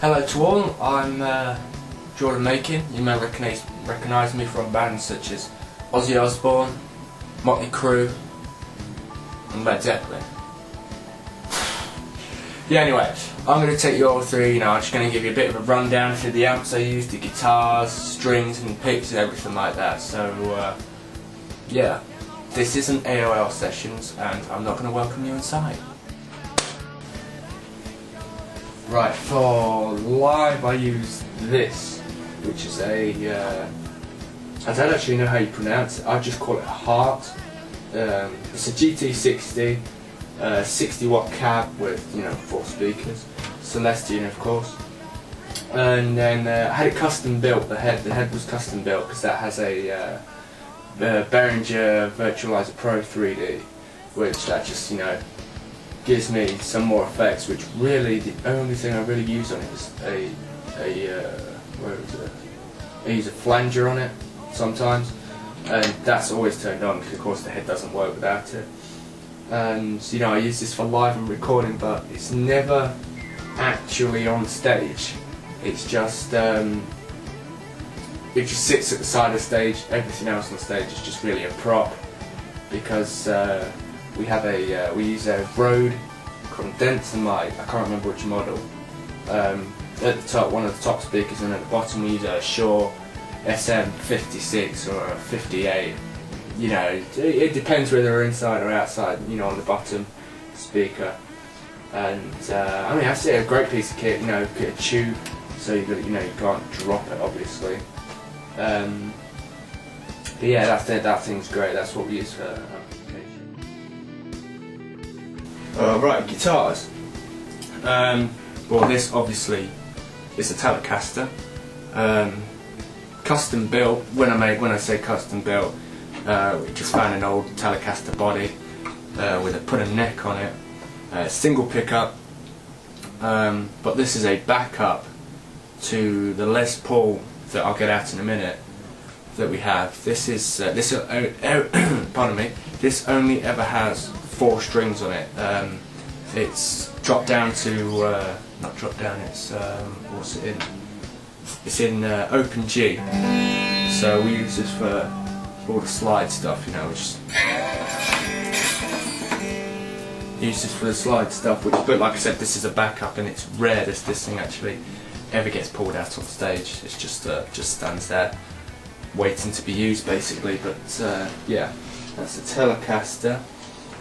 Hello to all, I'm Makin. You may recognise me from bands such as Ozzy Osbourne, Motley Crue and Led Zeppelin. Yeah, anyway, I'm going to take you all through, I'm just going to give you a bit of a rundown through the amps I use, the guitars, strings and picks and everything like that. So, yeah, this isn't AOL sessions and I'm not going to welcome you inside. Right, for live I use this, which is a, I don't actually know how you pronounce it, I just call it a Heart. It's a GT60, 60 watt cab with, 4 speakers, Celestian of course. And then I had it custom built, the head was custom built because that has a Behringer Virtualizer Pro 3D, which that just, gives me some more effects, which really the only thing I really use on it is where is it? I use a flanger on it sometimes, and that's always turned on because of course the head doesn't work without it. And I use this for live and recording, but it's never actually on stage. It's just it just sits at the side of the stage. Everything else on stage is just really a prop because we use a Rode condenser mic. I can't remember which model. At the top, one of the top speakers, and at the bottom we use a Shure SM56 or a 58. It depends whether they're inside or outside. On the bottom speaker. And I say a great piece of kit. Get a tube, so you can't drop it, obviously. But yeah, that thing's great. That's what we use for amplification. Right, guitars. Well, this obviously is a Telecaster, custom built. When I say custom built, we just found an old Telecaster body put a neck on it, single pickup. But this is a backup to the Les Paul that I'll get out in a minute. That we have. This is pardon me. This only ever has 4 strings on it. It's dropped down to not dropped down. It's what's it in? It's in open G. So we use this for all the slide stuff. Use this for the slide stuff. But like I said, this is a backup, and it's rare this thing actually ever gets pulled out on stage. It's just stands there, waiting to be used basically. But yeah, that's a Telecaster,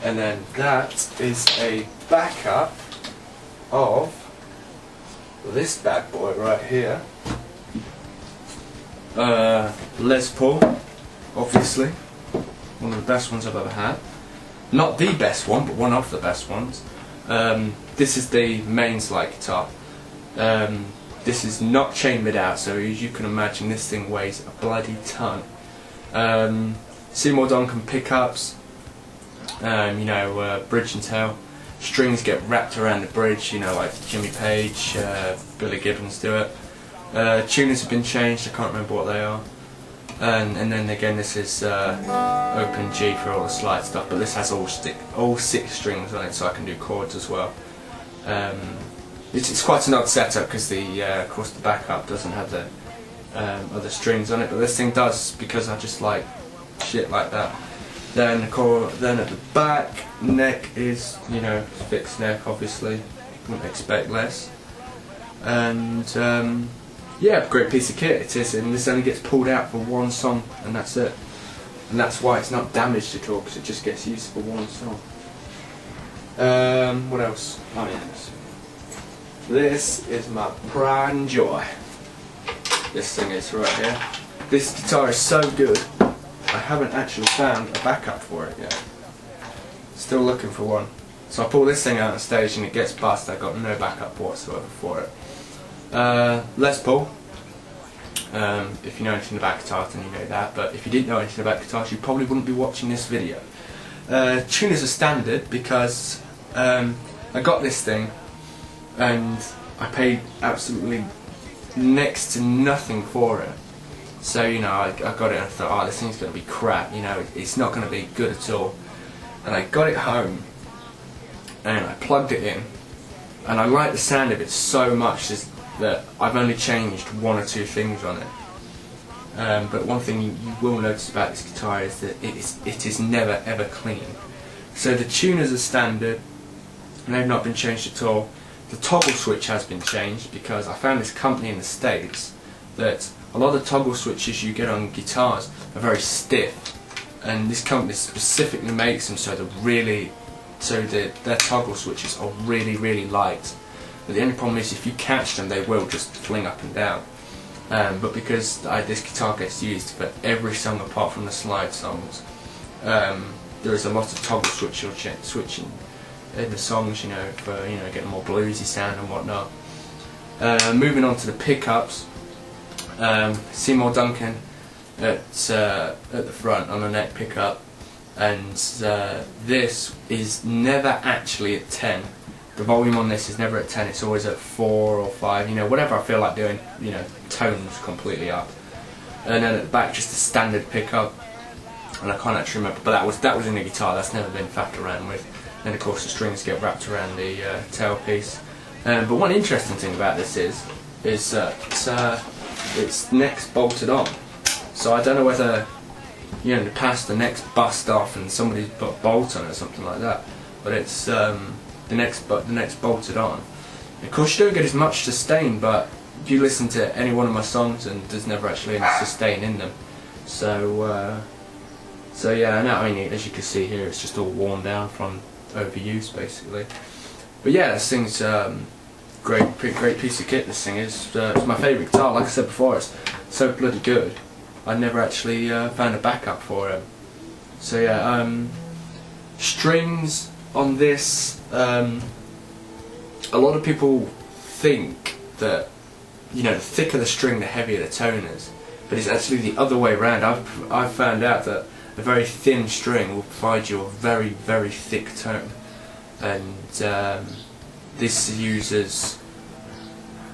and then that is a backup of this bad boy right here, Les Paul, obviously one of the best ones I've ever had. Not the best one, but one of the best ones. This is the main slide guitar. This is not chambered out, so as you can imagine, this thing weighs a bloody ton. Seymour Duncan pickups, bridge and tail. Strings get wrapped around the bridge, like Jimmy Page, Billy Gibbons do it. Tuners have been changed, I can't remember what they are. And then again, this is open G for all the slide stuff, but this has all 6 strings on it, so I can do chords as well. It's quite an odd setup because of course the backup doesn't have the other strings on it, but this thing does because I just like shit like that. Then at the back, neck is fixed neck, obviously. Wouldn't expect less. And yeah, great piece of kit it is, and this only gets pulled out for one song, and that's it. And that's why it's not damaged at all, because it just gets used for one song. What else? Oh yes. This is my pride and joy. This thing is right here. This guitar is so good, I haven't actually found a backup for it yet. Still looking for one. So I pull this thing out on stage and it gets bust. I got no backup whatsoever for it. Les Paul. If you know anything about guitars, then you know that. But if you didn't know anything about guitars, you probably wouldn't be watching this video. Tuners are standard because I got this thing and I paid absolutely next to nothing for it. So I got it and I thought, oh, this thing's going to be crap. It's not going to be good at all. And I got it home and I plugged it in, and I like the sound of it so much. that I've only changed one or two things on it. But one thing you will notice about this guitar is that it is never ever clean. So the tuners are standard and they've not been changed at all. The toggle switch has been changed because I found this company in the States that a lot of toggle switches you get on guitars are very stiff, and this company specifically makes them so their toggle switches are really light. But the only problem is if you catch them, they will just fling up and down. But because this guitar gets used for every song apart from the slide songs, there is a lot of toggle switching in the songs, for getting more bluesy sound and whatnot. Moving on to the pickups, Seymour Duncan at the front on the neck pickup, and this is never actually at 10. The volume on this is never at 10, it's always at 4 or 5, whatever I feel like doing, tones completely up. And then at the back just a standard pickup, and I can't actually remember, but that was in the guitar, that's never been faffed around with. Then of course the strings get wrapped around the tailpiece. But one interesting thing about this is its neck's bolted on. So I don't know whether, in the past the neck's bust off and somebody's put a bolt on it or something like that, but it's the neck's bolted on. And of course you don't get as much sustain, but if you listen to any one of my songs, and there's never actually any sustain in them. So yeah, no, as you can see here, it's just all worn down from overuse basically. But yeah, this thing's great piece of kit. This thing is it's my favourite guitar. Like I said before, it's so bloody good. I never actually found a backup for it. So yeah, strings on this. A lot of people think that the thicker the string, the heavier the tone is, but it's actually the other way around. I've found out that a very thin string will provide you a very thick tone, and this uses,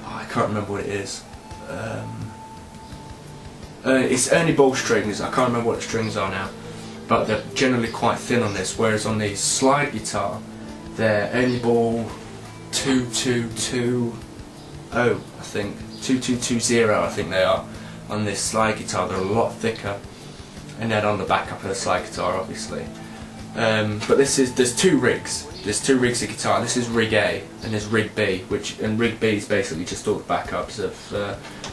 I can't remember what it is. It's Ernie Ball strings. I can't remember what the strings are now, but they're generally quite thin on this. Whereas on the slide guitar, they're Ernie Ball 2220, I think 2220. I think they are on this slide guitar. They're a lot thicker. And then on the backup of the slide guitar, obviously. But there's two rigs. There's two rigs of guitar. This is rig A and there's rig B, and rig B is basically just all the backups of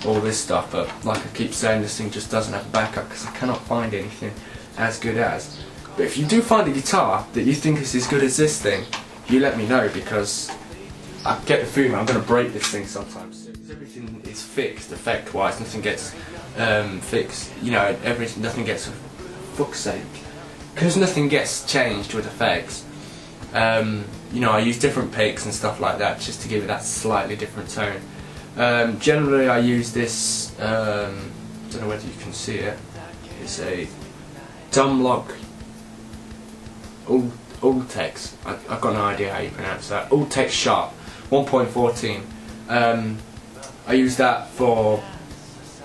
all this stuff. But like I keep saying, this thing just doesn't have a backup because I cannot find anything as good as. But if you do find a guitar that you think is as good as this thing, you let me know, because I get the feeling I'm going to break this thing sometimes. Everything is fixed effect-wise. Nothing gets fixed. Nothing gets, fuck's sake, because nothing gets changed with effects. I use different picks and stuff like that just to give it that slightly different tone. Generally I use this, don't know whether you can see it, it's a Dunlop Ultex, I've got no idea how you pronounce that, Ultex Sharp 1.14. I use that for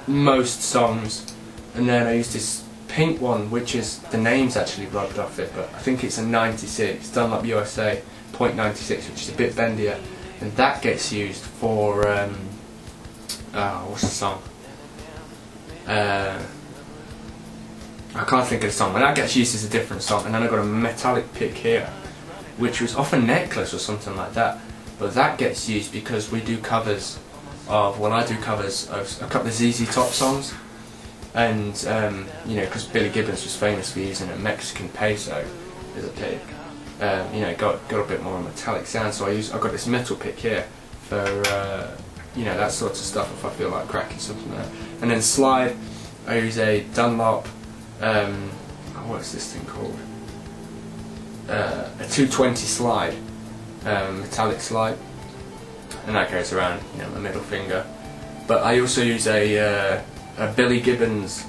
most songs, and then I use this pink one, which is, the name's actually rubbed off it, but I think it's a 96, Dunlop USA .96, which is a bit bendier, and that gets used for what's the song? I can't think of the song, but that gets used as a different song. And then I've got a metallic pick here, which was off a necklace or something like that, but that gets used because we do covers of, I do covers of a couple of ZZ Top songs, and because Billy Gibbons was famous for using a Mexican peso as a pick, got a bit more of a metallic sound, so I've got this metal pick here for that sort of stuff if I feel like cracking something there. And then slide, I use a Dunlop, what's this thing called? A 220 slide, metallic slide, and that goes around my middle finger. But I also use a Billy Gibbons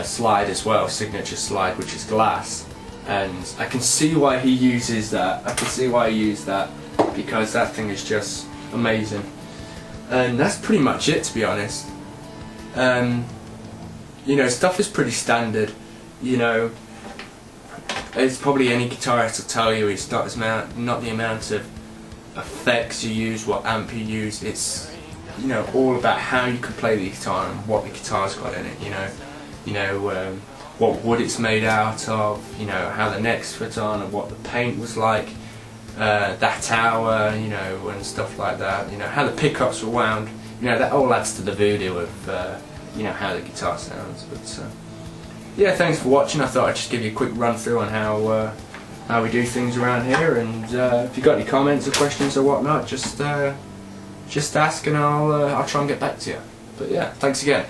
slide as well, signature slide, which is glass, and I can see why he uses that. I can see why he used that, because that thing is just amazing. And that's pretty much it, to be honest. Stuff is pretty standard. As probably any guitarist will tell you, not the amount of effects you use, what amp you use. It's all about how you can play the guitar and what the guitar's got in it. What wood it's made out of. How the necks fit on and what the paint was like. That hour, and stuff like that. How the pickups were wound. That all adds to the voodoo of how the guitar sounds. But yeah, thanks for watching. I thought I'd just give you a quick run through on how we do things around here. And if you've got any comments or questions or whatnot, just ask and I'll try and get back to you. But yeah, thanks again.